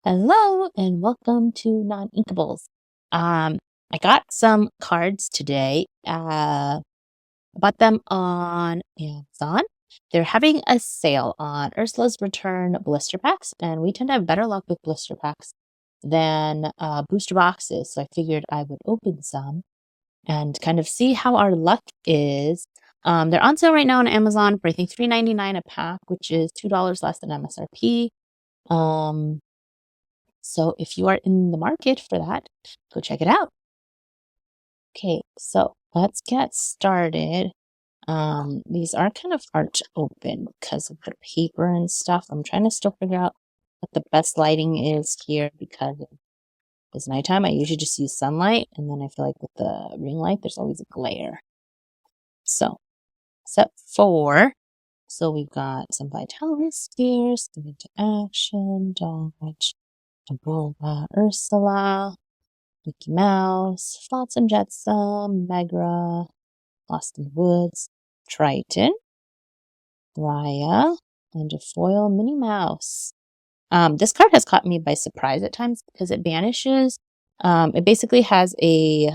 Hello and welcome to Non-Inkables. I got some cards today. I bought them on Amazon. They're having a sale on Ursula's Return blister packs, and we tend to have better luck with blister packs than booster boxes. So I figured I would open some and kind of see how our luck is. They're on sale right now on Amazon for I think $3.99 a pack, which is $2 less than MSRP. So if you are in the market for that, go check it out. Okay, so let's get started. These are kind of hard to open because of the paper and stuff. I'm trying to still figure out what the best lighting is here because it's nighttime. I usually just use sunlight, and then I feel like with the ring light, there's always a glare. So, step 4. So we've got some Vitalis Spheres, Get Into Action, Dodge, Ursula, Mickey Mouse, Flotsam Jetsam, Megra, Lost in the Woods, Triton, Raya, and a foil Minnie Mouse. This card has caught me by surprise at times because it banishes. It basically has a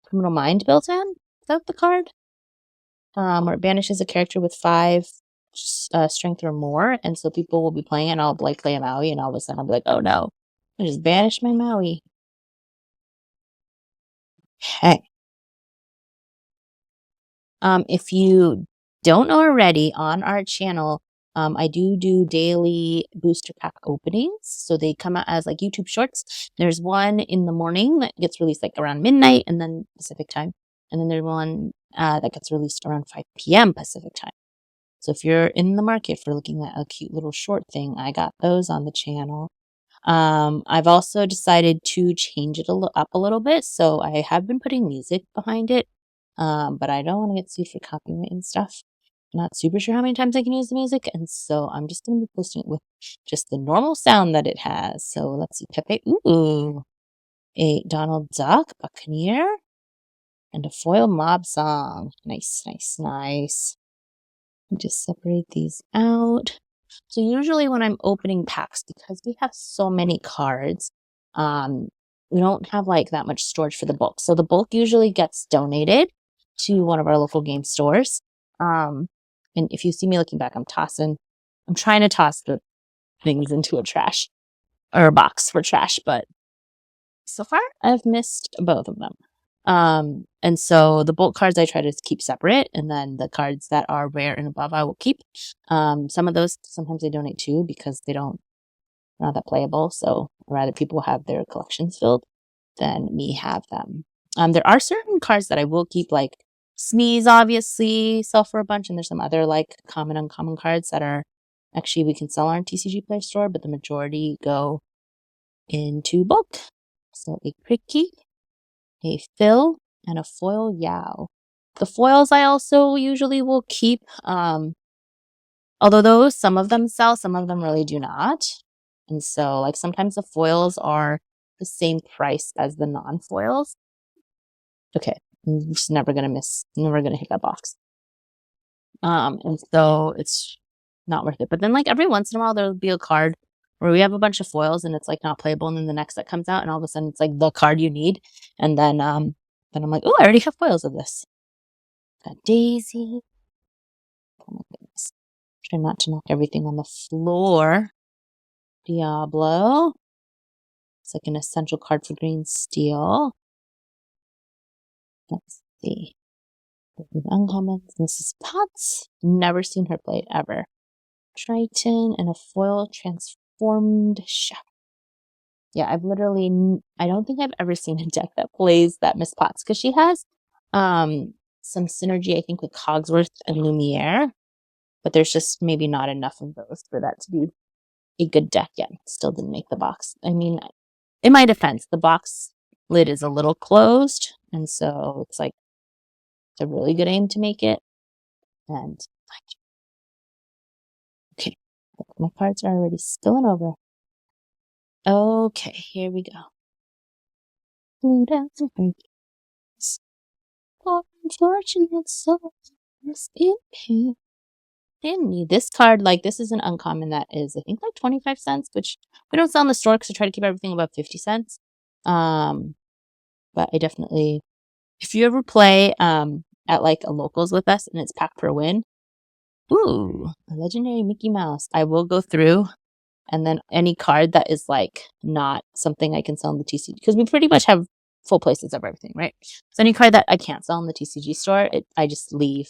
Criminal Mind built in. Is that the card? Where it banishes a character with 5 strength or more, and so people will be playing it, and I'll like play a Maui, and all of a sudden I'll be like, oh no, I just banished my Maui. Okay. If you don't know already, on our channel, I do daily booster pack openings. So they come out as like YouTube shorts. There's one in the morning that gets released like around midnight and then Pacific time. And then there's one that gets released around 5 p.m. Pacific time. So if you're in the market for looking at a cute little short thing, I got those on the channel. I've also decided to change it up a little bit. So I have been putting music behind it. But I don't want to get sued for copyright and stuff. I'm not super sure how many times I can use the music, and so I'm just going to be posting it with just the normal sound that it has. So let's see, Pepe. Ooh, a Donald Duck, Buccaneer, and a foil mob song. Nice, nice, nice. Just separate these out. So usually when I'm opening packs, because we have so many cards, we don't have like that much storage for the bulk. So the bulk usually gets donated to one of our local game stores. And if you see me looking back, I'm trying to toss the things into a trash or a box for trash, but so far I've missed both of them. And so the bulk cards I try to keep separate, and then the cards that are rare and above I will keep. Some of those sometimes I donate too because they're not that playable. So I'd rather people have their collections filled than me have them. There are certain cards that I will keep, like Sneeze, obviously, sell for a bunch, and there's some other like common, uncommon cards that are actually we can sell on TCG Play Store, but the majority go into bulk. So a Cricky, a Phil, and a foil Yao. The foils I also usually will keep, although some of them sell, some of them really do not. And so like sometimes the foils are the same price as the non-foils. Okay, I'm just never gonna hit that box. And so it's not worth it. But then like every once in a while there'll be a card where we have a bunch of foils and it's like not playable, and then the next that comes out and all of a sudden it's like the card you need. And then I'm like, oh, I already have foils of this. Got Daisy. Oh my goodness. Try not to knock everything on the floor. Diablo. It's like an essential card for green steel. Let's see. Uncommons. Mrs. Potts. Never seen her play it ever. Triton and a foil transformed chef. Yeah, I don't think I've ever seen a deck that plays that Miss Potts, because she has some synergy, I think, with Cogsworth and Lumiere, but there's just maybe not enough of those for that to be a good deck yet. Still didn't make the box. I mean, in my defense, the box lid is a little closed, and so it's like it's a really good aim to make it. And okay, my cards are already spilling over. Okay, here we go. Blue dancing hurricanes, poor unfortunate souls in here. didn't need this card. Like, this is an uncommon that is, I think, like 25 cents, which we don't sell in the store because I try to keep everything above 50 cents. But I definitely, if you ever play at like a locals with us and it's pack per win, ooh, a legendary Mickey Mouse. I will go through, and then any card that is like not something I can sell in the TCG, because we pretty much have full places of everything, right? So any card that I can't sell in the TCG store, I just leave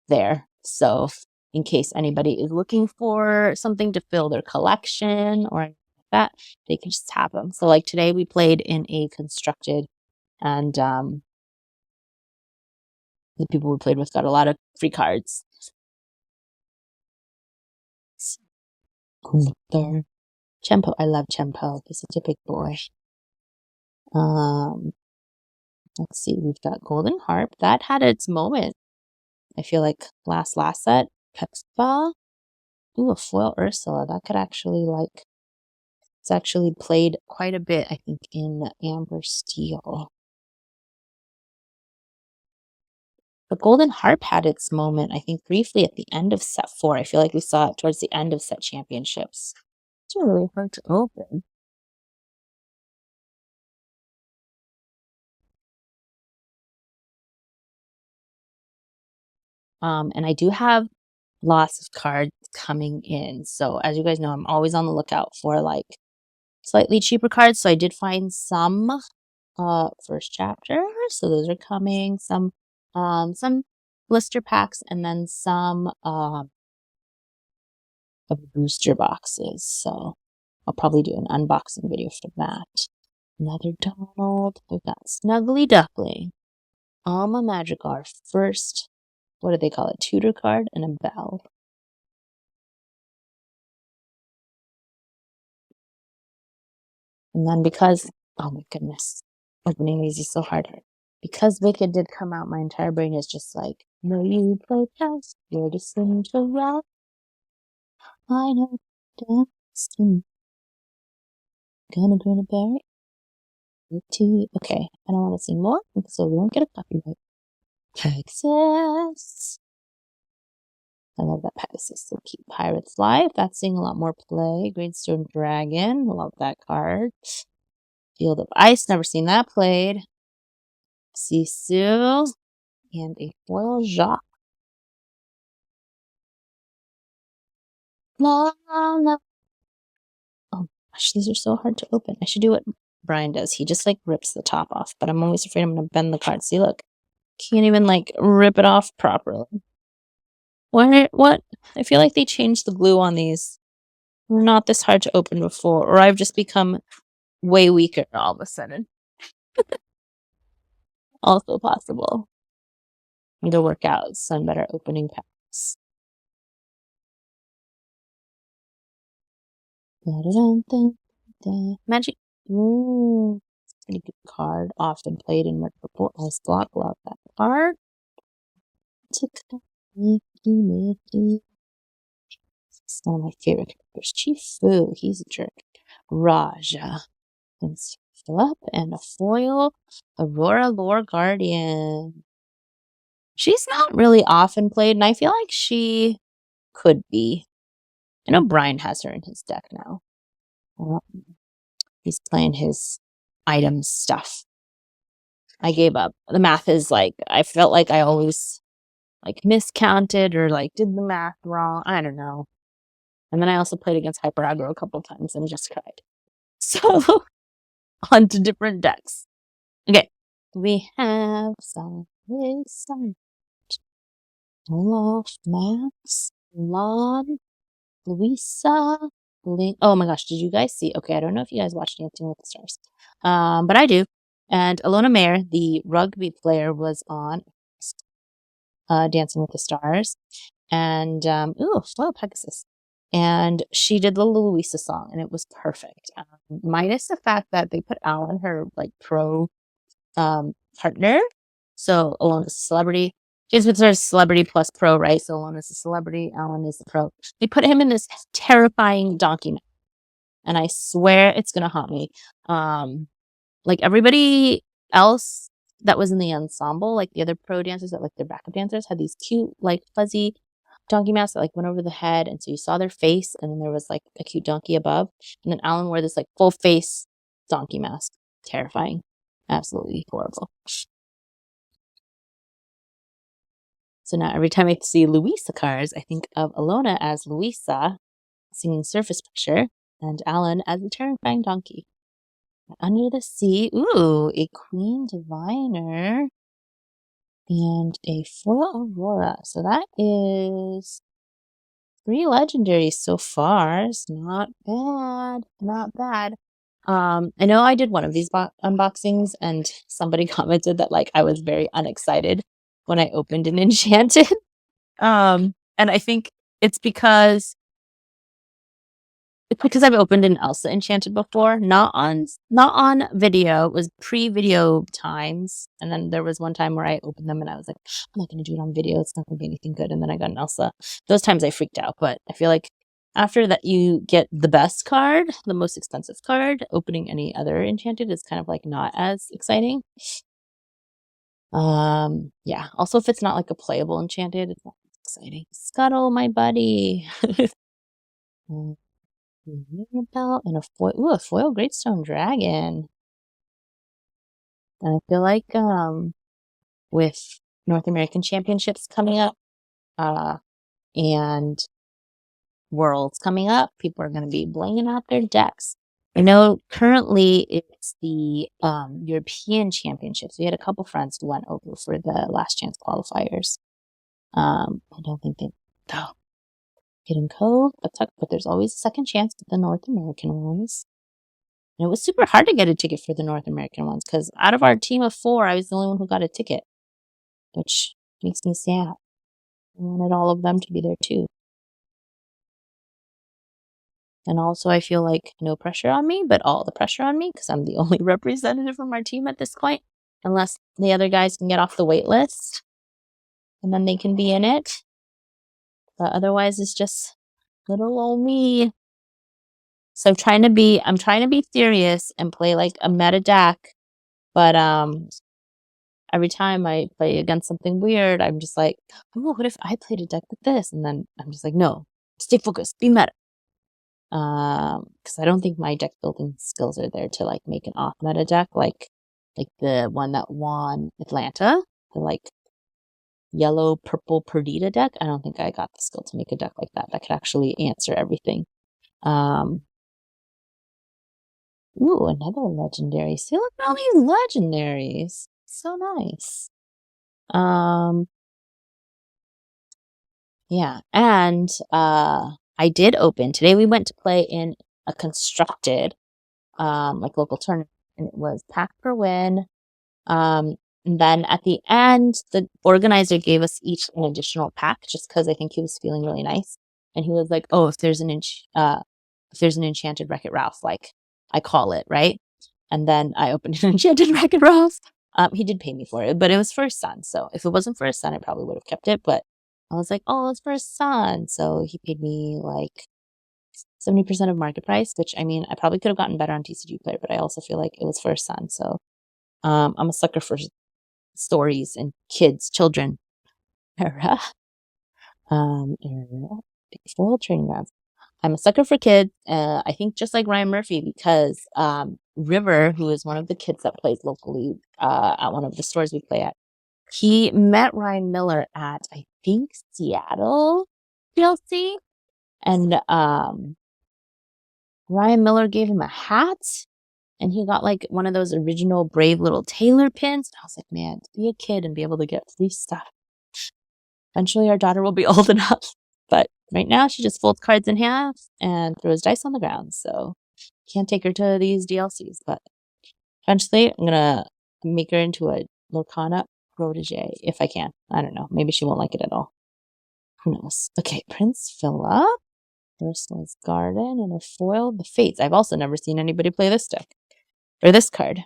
there. So in case anybody is looking for something to fill their collection or anything like that, they can just have them. So like today we played in a constructed, and the people we played with got a lot of free cards. Gunther. Chempo. I love Chempo. He's such a big boy. Let's see. We've got Golden Harp. That had its moment. I feel like last set. Peppa. Ooh, a foil Ursula. That could actually like. It's actually played quite a bit, I think, in Amber Steel. But Golden Harp had its moment, I think, briefly at the end of set 4. I feel like we saw it towards the end of set championships. It's really hard to open. And I do have lots of cards coming in. So as you guys know, I'm always on the lookout for like slightly cheaper cards. So I did find some first chapter. So those are coming. Some blister packs, and then some of booster boxes. So I'll probably do an unboxing video for that. Another Donald. We've got Snuggly Duckling. Alma Magicar. First, what do they call it? Tutor card and a bell. And then because, oh my goodness, opening these is so hard. Because Wicked did come out, my entire brain is just like, no, you play chess, you're destined to rock. I know, destined. Gonna grin a berry. Okay, I don't want to sing more, so we won't get a copyright. Pegasus. I love that Pegasus. So keep Pirates Live. That's seeing a lot more play. Greenstone Dragon. Love that card. Field of Ice. Never seen that played. Sisu. And a foil Jacques. La, la. Oh gosh, these are so hard to open. I should do what Brian does. He just like rips the top off, but I'm always afraid I'm going to bend the card. See, look. Can't even like rip it off properly. What? I feel like they changed the glue on these. They're not this hard to open before, or I've just become way weaker all of a sudden. Also possible. Need to work out some better opening packs. Magic. Ooh, pretty good card. Often played in red, purple, ice block. Love that card. Mickey. It's one of my favorite characters. Chief Fu. He's a jerk. Raja. And Philip, and a foil Aurora Lore Guardian. She's not really often played, and I feel like she could be. I know Brian has her in his deck now. He's playing his items stuff. I gave up. The math is like, I felt like I always like miscounted or like did the math wrong. I don't know. And then I also played against Hyper Aggro a couple times and just cried. So on to different decks. Okay. We have some Olaf, Max, Lon, Louisa, Link. Oh my gosh, did you guys see? Okay, I don't know if you guys watched Dancing with the Stars, but I do. And Alona Mayer, the rugby player, was on Dancing with the Stars, and well, Pegasus, and she did the Louisa song, and it was perfect. Minus the fact that they put Alan, her like pro partner, so Alona's a celebrity. James Witzer's celebrity plus pro, right? So Alona's a celebrity, Alan is the pro. They put him in this terrifying donkey neck, and I swear it's gonna haunt me. Like everybody else that was in the ensemble, like the other pro dancers that like their backup dancers, had these cute, like fuzzy donkey mask that like went over the head, and so you saw their face, and then there was like a cute donkey above, and then Alan wore this like full face donkey mask. Terrifying. Absolutely horrible. So now every time I see Louisa cards, I think of Alona as Louisa singing Surface Pressure and Alan as the terrifying donkey. Under the Sea, ooh, a Queen Diviner and a foil Aurora. So that is 3 legendaries so far. It's not bad. Not bad. I know I did one of these unboxings and somebody commented that like I was very unexcited when I opened an enchanted. And I think it's because I've opened an Elsa enchanted before, not on video. It was pre-video times, and then there was one time where I opened them and I was like, I'm not going to do it on video. It's not going to be anything good. And then I got an Elsa. Those times I freaked out, but I feel like after that you get the best card, the most expensive card, opening any other enchanted is kind of like not as exciting. Yeah. Also, if it's not like a playable enchanted, it's not exciting. Scuttle, my buddy. Belt and a foil Greatstone Dragon. And I feel like with North American Championships coming up and Worlds coming up, people are going to be blinging out their decks. I know currently it's the European Championships. We had a couple friends who went over for the last chance qualifiers. I don't think they... Oh, Hidden Cove, but there's always a second chance with the North American ones. And it was super hard to get a ticket for the North American ones because out of our team of 4, I was the only one who got a ticket, which makes me sad. I wanted all of them to be there too. And also, I feel like no pressure on me, but all the pressure on me because I'm the only representative from our team at this point, unless the other guys can get off the wait list and then they can be in it. But otherwise, it's just little old me. So I'm trying to be serious and play like a meta deck, but every time I play against something weird, I'm just like, oh, what if I played a deck with this? And then I'm just like, no, stay focused, be meta. Because I don't think my deck building skills are there to like make an off meta deck like the one that won Atlanta, the like yellow purple Perdita deck. I don't think I got the skill to make a deck like that could actually answer everything. Ooh, another legendary. See, look at all these legendaries. So nice. Yeah, and I did open today. We went to play in a constructed like local tournament, and it was pack per win. And then at the end, the organizer gave us each an additional pack just because I think he was feeling really nice. And he was like, "Oh, if there's an enchanted Wreck-It Ralph, like I call it, right?" And then I opened an enchanted Wreck-It Ralph. He did pay me for it, but it was for his son. So if it wasn't for his son, I probably would have kept it. But I was like, "Oh, it's for his son." So he paid me like 70% of market price, which I mean, I probably could have gotten better on TCG Player, but I also feel like it was for his son. So I'm a sucker for stories and children. Era. Foil trading grounds. I'm a sucker for kids. I think just like Ryan Murphy, because River, who is one of the kids that plays locally at one of the stores we play at, he met Ryan Miller at, I think, Seattle DLC. And Ryan Miller gave him a hat. And he got like one of those original Brave Little Taylor pins. And I was like, man, to be a kid and be able to get free stuff. Eventually our daughter will be old enough. But right now she just folds cards in half and throws dice on the ground. So can't take her to these DLCs. But eventually I'm going to make her into a Lorcana protege if I can. I don't know. Maybe she won't like it at all. Who knows? Okay, Prince Philip, Ursula's Garden, and a foil, the Fates. I've also never seen anybody play this deck. Or this card.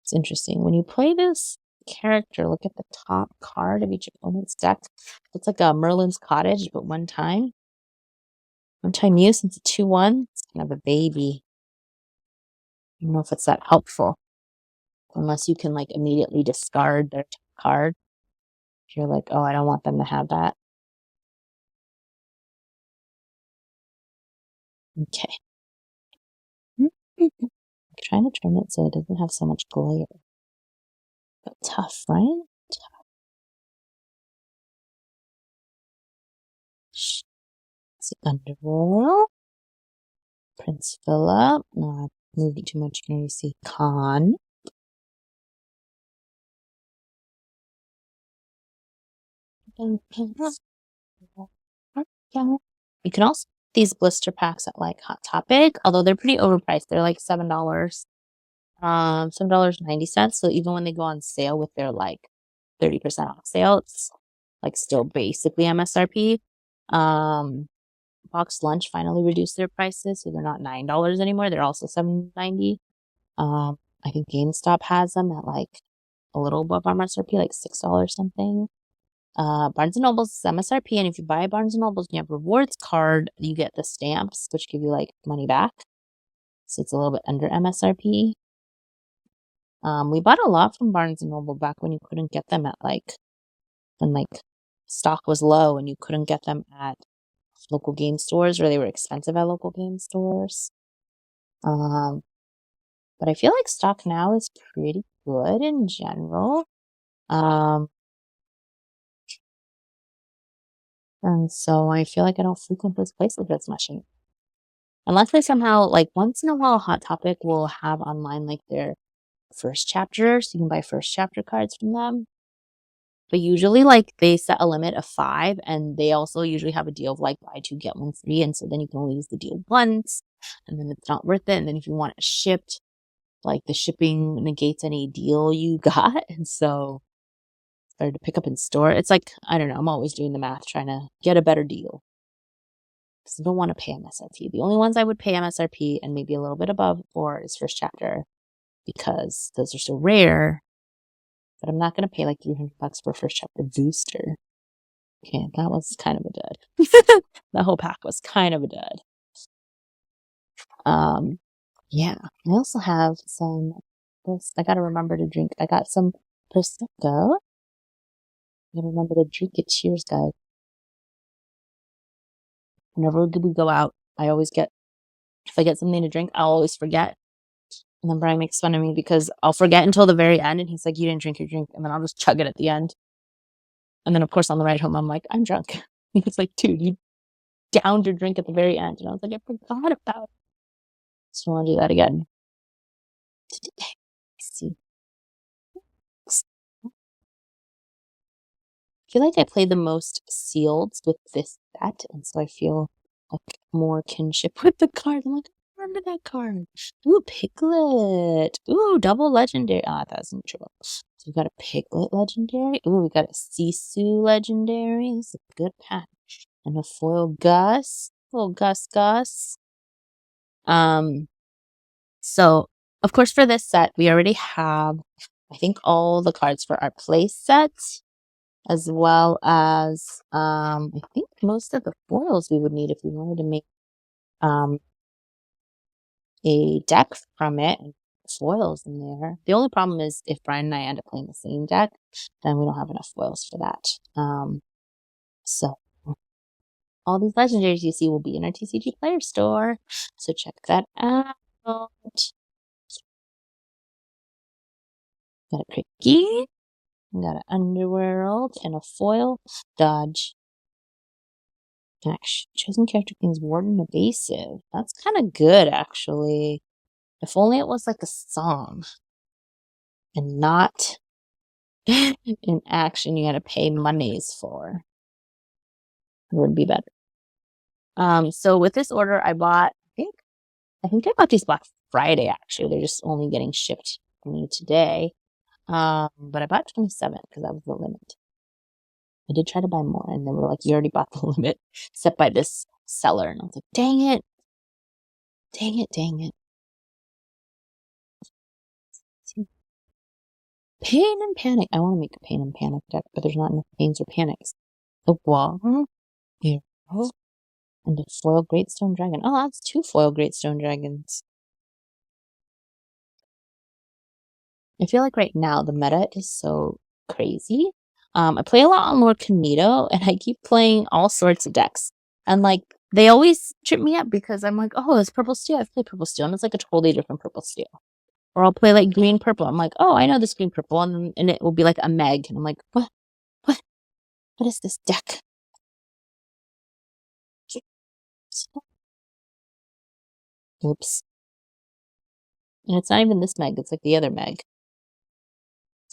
It's interesting. When you play this character, look at the top card of each opponent's deck. It's like a Merlin's Cottage, but one time use, since it's a 2/1, it's kind of a baby. I don't know if it's that helpful. Unless you can like immediately discard their card. If you're like, oh, I don't want them to have that. Okay. I'm trying to turn it so it doesn't have so much glare. But tough, right? It's the Underworld. Prince Philip. Not moving too much. You can already see Khan. You can also get these blister packs at like Hot Topic, although they're pretty overpriced. They're like $7. $7.90. So even when they go on sale with their like 30% off sale, it's like still basically MSRP. Box Lunch finally reduced their prices, so they're not $9 anymore. They're also $7.90. I think GameStop has them at like a little above MSRP, like $6 something. Barnes & Noble's MSRP, and if you buy Barnes & Noble's and you have a rewards card, you get the stamps, which give you like money back. So it's a little bit under MSRP. We bought a lot from Barnes & Noble back when you couldn't get them at like, when like stock was low and you couldn't get them at local game stores, or they were expensive at local game stores. But I feel like stock now is pretty good in general. And so I feel like I don't frequent those places as much anymore. Unless they somehow, like once in a while, Hot Topic will have online like their first chapter, so you can buy first chapter cards from them. But usually, like they set a limit of 5, and they also usually have a deal of like buy 2 get 1 free, and so then you can only use the deal once, and then it's not worth it. And then if you want it shipped, like the shipping negates any deal you got, and so or to pick up in store. It's like, I don't know, I'm always doing the math trying to get a better deal. Because I don't want to pay MSRP. The only ones I would pay MSRP and maybe a little bit above for is first chapter, because those are so rare. But I'm not going to pay like $300 for a first chapter booster. Okay, that was kind of a dud. That whole pack was kind of a dud. Yeah. I also have some, I gotta remember to drink. I got some Prosecco. I gotta remember to drink it. Cheers, guys. Whenever we go out, I always get, if I get something to drink, I'll always forget. And then Brian makes fun of me because I'll forget until the very end, and he's like, you didn't drink your drink, and then I'll just chug it at the end. And then, of course, on the ride home, I'm like, I'm drunk. He's like, dude, you downed your drink at the very end. And I was like, I forgot about it. So I want to do that again. Let's see. I feel like I play the most sealeds with this set, and so I feel like more kinship with the card. I'm like, I remember that card. Ooh, Piglet. Ooh, double legendary. Ah, that isn't true. So we got a Piglet legendary. Ooh, we got a Sisu legendary. It's a good pack. And a foil Gus. Little Gus. So of course for this set, we already have, I think, all the cards for our play set, as well as I think most of the foils we would need if we wanted to make a deck from it, and foils in there. The only problem is if Brian and I end up playing the same deck, then we don't have enough foils for that. So all these legendaries you see will be in our TCG Player Store, so check that out. Got a Cricket, got an Underworld, and a foil Dodge. Actually, chosen character means Warden Evasive. That's kind of good, actually. If only it was like a song and not an action you had to pay monies for. It would be better. So with this order, I bought, I think I bought these Black Friday, actually. They're just only getting shipped to me today. But I bought 27 because that was the limit. I did try to buy more, and they were like, you already bought the limit set by this seller. And I was like, dang it. Dang it. Pain and Panic. I want to make a Pain and Panic deck, but there's not enough pains or panics. The wall. Here. And a foil Greatstone Dragon. Oh, that's 2 foil Greatstone Dragons. I feel like right now the meta is so crazy. I play a lot on Lord Canito, and I keep playing all sorts of decks. And like, they always trip me up because I'm like, oh, it's purple steel. I've played purple steel, and it's like a totally different purple steel. Or I'll play like green purple. I'm like, oh, I know this green purple, and it will be like a Meg, and I'm like, what? What is this deck? Oops. And it's not even this Meg, it's like the other Meg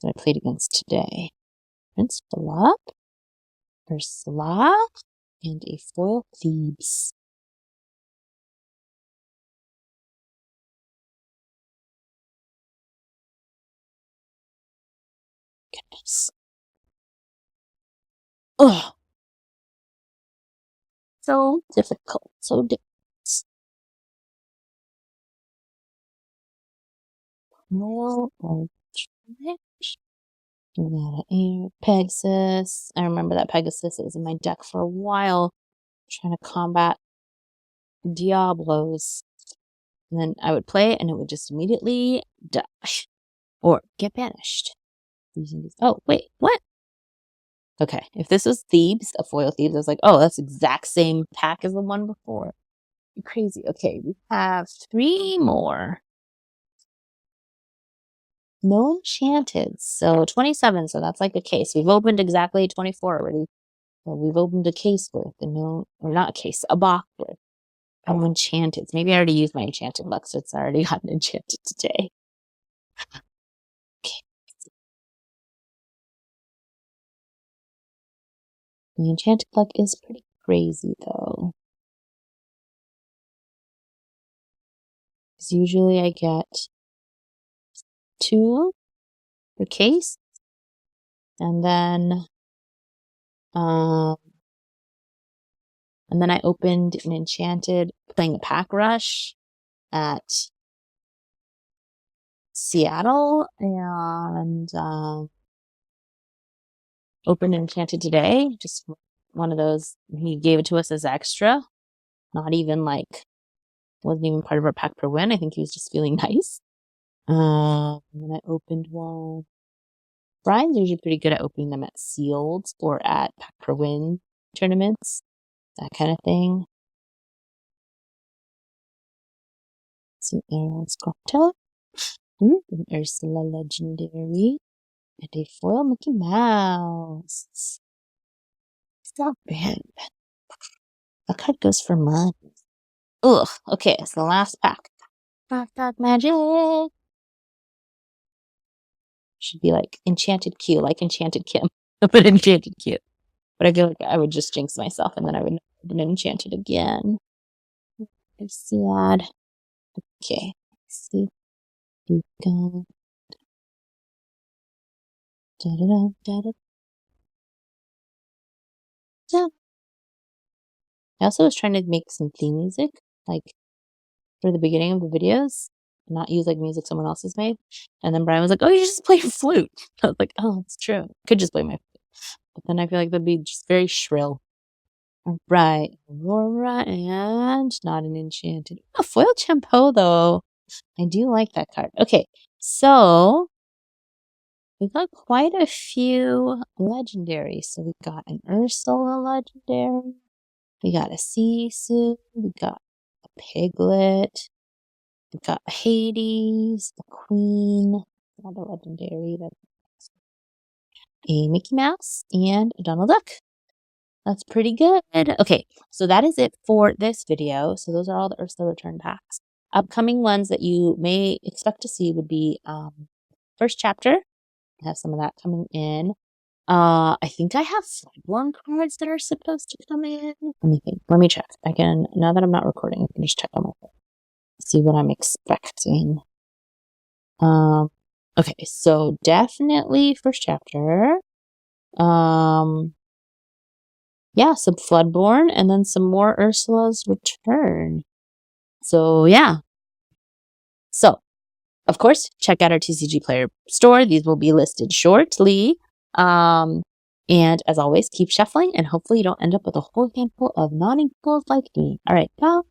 that I played against today. Prince Philip, Ursula, and a foil Thebes. Goodness. Ugh. So difficult. So difficult. No, air Pegasus. I remember that Pegasus is in my deck for a while, trying to combat Diablos. And then I would play it and it would just immediately die. Or get banished. Oh, wait, what? Okay, if this was Thebes, a foil Thebes, I was like, oh, that's the exact same pack as the one before. You're crazy. Okay, we have 3 more. No enchanted. So 27, so that's like a case. We've opened exactly 24 already. Well, we've opened a case worth, and no, or not a case, a box worth. Oh, enchanted. Maybe I already used my enchanted luck, so it's already gotten enchanted today. Okay. The enchanted luck is pretty crazy, though. Because usually I get 2 per case, and then I opened an enchanted playing a pack rush at Seattle, and opened enchanted today. Just one of those. He gave it to us as extra. Not even like, wasn't even part of our pack per win. I think he was just feeling nice. And then I opened one. Brian's usually pretty good at opening them at sealed or at pack per win tournaments, that kind of thing. So Aaron's cocktail. An Ursula legendary. And a foil Mickey Mouse. It's not bad. That card goes for mine. Ugh. Okay, it's the last pack. Dark magic. Should be like Enchanted Q, like Enchanted Kim. But Enchanted Q. But I feel like I would just jinx myself and then I would never been enchanted again. It's sad. Okay. Let's see. You go. Da da da da da. Da. I also was trying to make some theme music, like for the beginning of the videos, not use like music someone else has made. And then Brian was like, "Oh, you just play flute." I was like, "Oh, it's true. Could just play my flute." But then I feel like that'd be just very shrill. Right, and not an enchanted. A foil Champo though. I do like that card. Okay, so we got quite a few legendaries. So we got an Ursula legendary. We got a Sisu. We got a Piglet. We got Hades, the Queen. Not a legendary. That's a Mickey Mouse and a Donald Duck. That's pretty good. Okay, so that is it for this video. So those are all the Ursula return packs. Upcoming ones that you may expect to see would be first chapter. I have some of that coming in. I think I have Floodborn cards that are supposed to come in. Let me think. Let me check. I can, now that I'm not recording, I can just check on my phone. See what I'm expecting. Okay, so definitely first chapter. Yeah, some Floodborn and then some more Ursula's Return. So yeah. So, of course, check out our TCG Player store. These will be listed shortly. And as always, keep shuffling and hopefully you don't end up with a whole handful of non-equals like me. All right, bye.